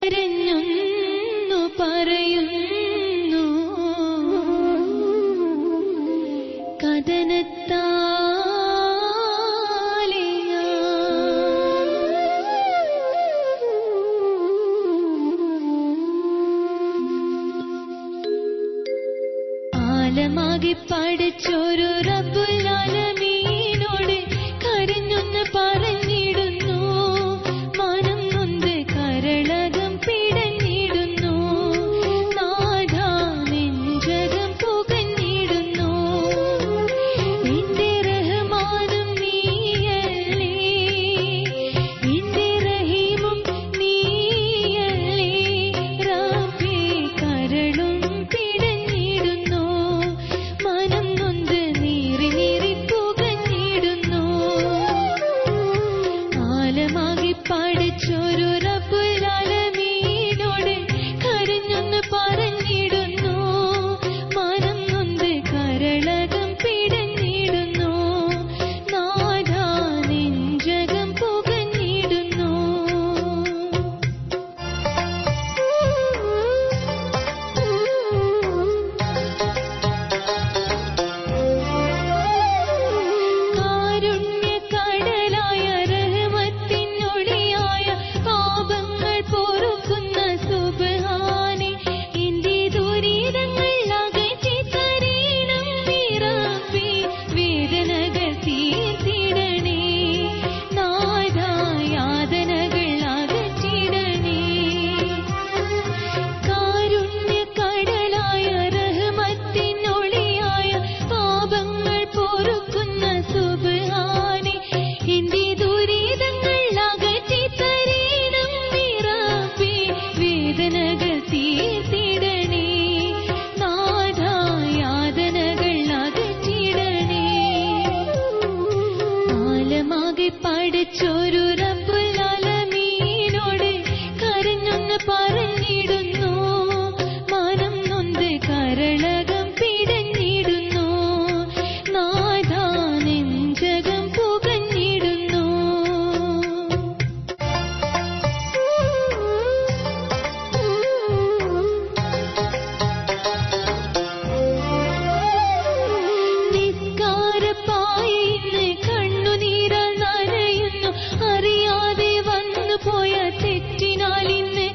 കരഞ്ഞൊന്നു പറയുന്നു കഥനത്താലെ ആലമാകെ പഠിച്ചൊരു റബ്ബുൽ ആലമീനോട് കരഞ്ഞൊന്ന് പറഞ്ഞിടുന്നു മനം നൊന്ത് കരളകം പിടഞ്ഞിടുന്നു നാഥാ നെഞ്ചകം പുകഞ്ഞിടുന്നു എന്റെ റഹ്മാനും നീയല്ലേ എന്റെ റഹീമും നീയല്ലേ റബ്ബേ കരളും പിടഞ്ഞിടുന്നു മനം നൊന്ത് നീറി നീറി പുകഞ്ഞിടുന്നു ആലമാകെ പഠിച്ചൊരു റബ്ബുൽ ആലമീനോട് കരഞ്ഞൊന്ന് പറഞ്ഞിടുന്നു മനം നൊന്ത് കരളകം പിടഞ്ഞിടുന്നു നാഥാ നെഞ്ചകം പുകഞ്ഞിടുന്നു കാരുണ്യക്കടലായ റഹ്മത്തിനൊളിയായ പാപങ്ങൾ പൊറുക്കുന്ന സുബ്ഹാനേ എന്റെ ദുരിതങ്ങൾ അകറ്റി തരണം നീ റബ്ബേ വേദനകൾ തീർത്തിടണേ നാഥാ യാതനകൾ അകറ്റിടണേ കാരുണ്യക്കടലായ റഹ്മത്തിനൊളിയായ പാപങ്ങൾ പൊറുക്കുന്ന സുബ്ഹാനേ എന്റെ ദുരിതങ്ങൾ അകറ്റി തരണം നീ റബ്ബേ വേദനകൾ തീർത്തിടണേ നാഥാ യാതനകൾ അകറ്റിടണേ ആലമാകെ പഠിച്ചൊരു റബ്ബുൽ ആലമീനോട് കരഞ്ഞൊന്ന് പറഞ്ഞിടുന്നു മനം നൊന്ത് കരളകം പിടഞ്ഞിടുന്നു നാഥാ നെഞ്ചകം പുകഞ്ഞിടുന്നു നിസ്കാരപ്പായിന്ന് കണ്ണുനീരാൽ നനയുന്നു അറിയാതെ വന്നു പോയ തെറ്റിനാലിന്ന്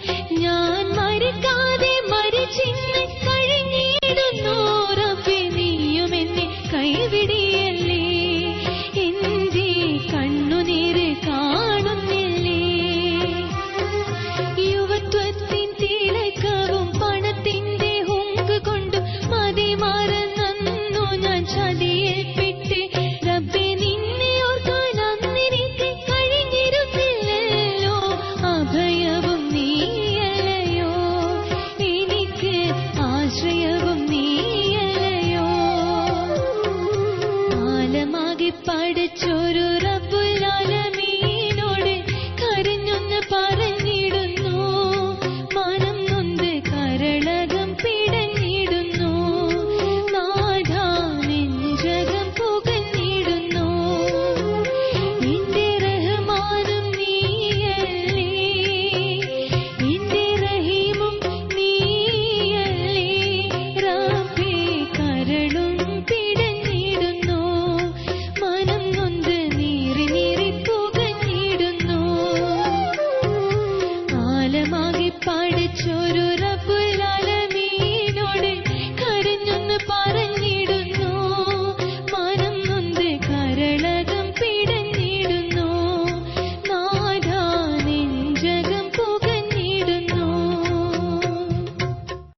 ഞാൻ മരിക്കാതെ മരിച്ചിന്ന് കഴിഞ്ഞിടുന്നു റബ്ബേ നീയും എന്നെ കൈവിടിയല്ലേ എന്റെ കണ്ണുനീര് കാണുന്നില്ലേ യുവത്വത്തിൻ തിളക്കവും പണത്തിന്റെ ഹുങ്ക് കൊണ്ടും മതിമറന്നു ഞാൻ ചതിയിൽപ്പെട്ട് റബ്ബേ നിന്നെ ഓർക്കാൻ അന്നെനിക്ക് കഴിഞ്ഞിരുന്നില്ലല്ലോ അഭയവും നീയല്ലയോ എനിക്ക് ആശ്രയവും നീയല്ലയോ ആലമാകെ പഠിച്ചൊരു റബ്ബുൽ ആലമീനോട് കരഞ്ഞൊന്ന് പറഞ്ഞിടുന്നു മനം നൊന്ത് കരളകം പിടഞ്ഞിടുന്നു നാഥാ നെഞ്ചകം പുകഞ്ഞിടുന്നു എന്റെ റഹ്മാനും നീയല്ലേ എന്റെ റഹീമും നീയല്ലേ റബ്ബേ കരളും പിടഞ്ഞിടുന്നു മനം നൊന്ത് നീറി നീറി പുകഞ്ഞിടുന്നു ആലമാകെ പഠിച്ചൊരു റബ്ബുൽ